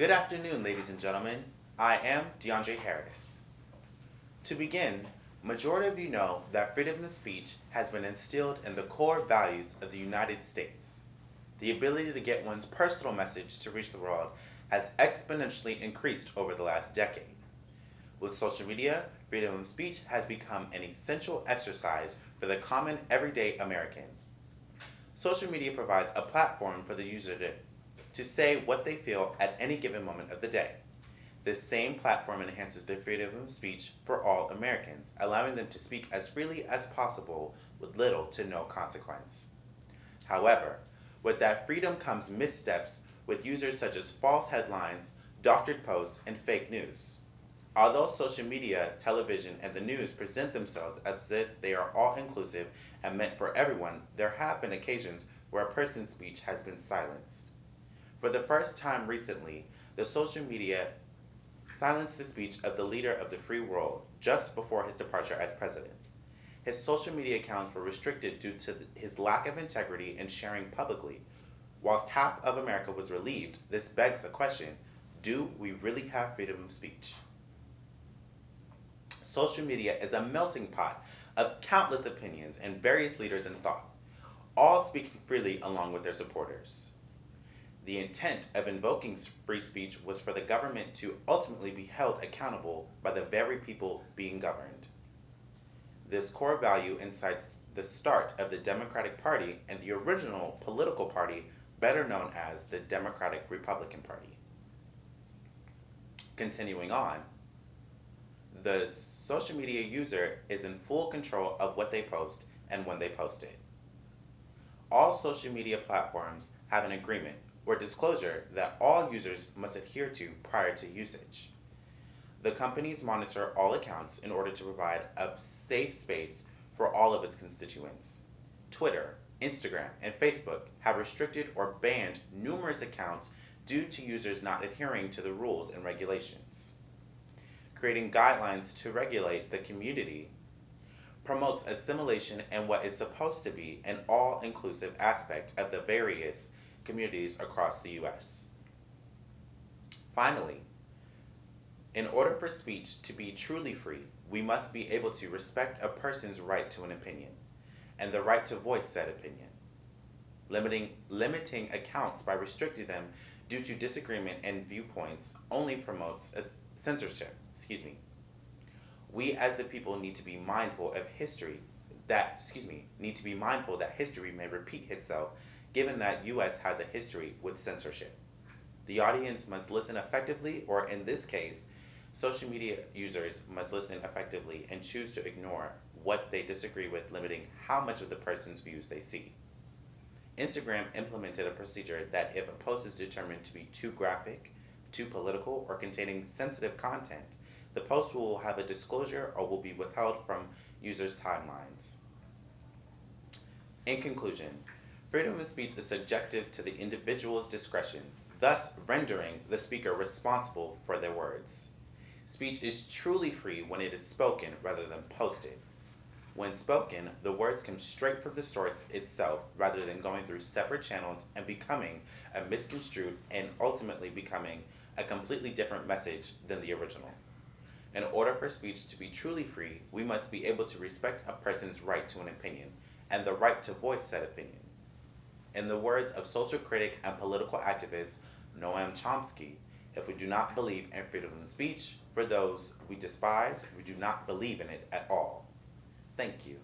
Good afternoon, ladies and gentlemen. I am DeAndre Harris. To begin, majority of you know that freedom of speech has been instilled in the core values of the United States. The ability to get one's personal message to reach the world has exponentially increased over the last decade. With social media, freedom of speech has become an essential exercise for the common everyday American. Social media provides a platform for the user to say what they feel at any given moment of the day. This same platform enhances the freedom of speech for all Americans, allowing them to speak as freely as possible with little to no consequence. However, with that freedom comes missteps with users such as false headlines, doctored posts, and fake news. Although social media, television, and the news present themselves as if they are all inclusive and meant for everyone, there have been occasions where a person's speech has been silenced. For the first time recently, the social media silenced the speech of the leader of the free world just before his departure as president. His social media accounts were restricted due to his lack of integrity in sharing publicly. Whilst half of America was relieved, this begs the question, do we really have freedom of speech? Social media is a melting pot of countless opinions and various leaders in thought, all speaking freely along with their supporters. The intent of invoking free speech was for the government to ultimately be held accountable by the very people being governed. This core value incites the start of the Democratic Party and the original political party better known as the Democratic Republican Party. Continuing on, the social media user is in full control of what they post and when they post it. All social media platforms have an agreement or disclosure that all users must adhere to prior to usage. The companies monitor all accounts in order to provide a safe space for all of its constituents. Twitter, Instagram, and Facebook have restricted or banned numerous accounts due to users not adhering to the rules and regulations. Creating guidelines to regulate the community promotes assimilation and what is supposed to be an all-inclusive aspect of the various communities across the U.S. Finally, in order for speech to be truly free, we must be able to respect a person's right to an opinion and the right to voice said opinion. Limiting accounts by restricting them due to disagreement and viewpoints only promotes censorship. We as the people need to be mindful of history that history may repeat itself given that US has a history with censorship. The audience must listen effectively, or in this case, social media users must listen effectively and choose to ignore what they disagree with, limiting how much of the person's views they see. Instagram implemented a procedure that if a post is determined to be too graphic, too political, or containing sensitive content, the post will have a disclosure or will be withheld from users' timelines. In conclusion, freedom of speech is subjective to the individual's discretion, thus rendering the speaker responsible for their words. Speech is truly free when it is spoken rather than posted. When spoken, the words come straight from the source itself rather than going through separate channels and becoming a misconstrued and ultimately becoming a completely different message than the original. In order for speech to be truly free, we must be able to respect a person's right to an opinion and the right to voice said opinion. In the words of social critic and political activist Noam Chomsky, if we do not believe in freedom of speech, for those we despise, we do not believe in it at all. Thank you.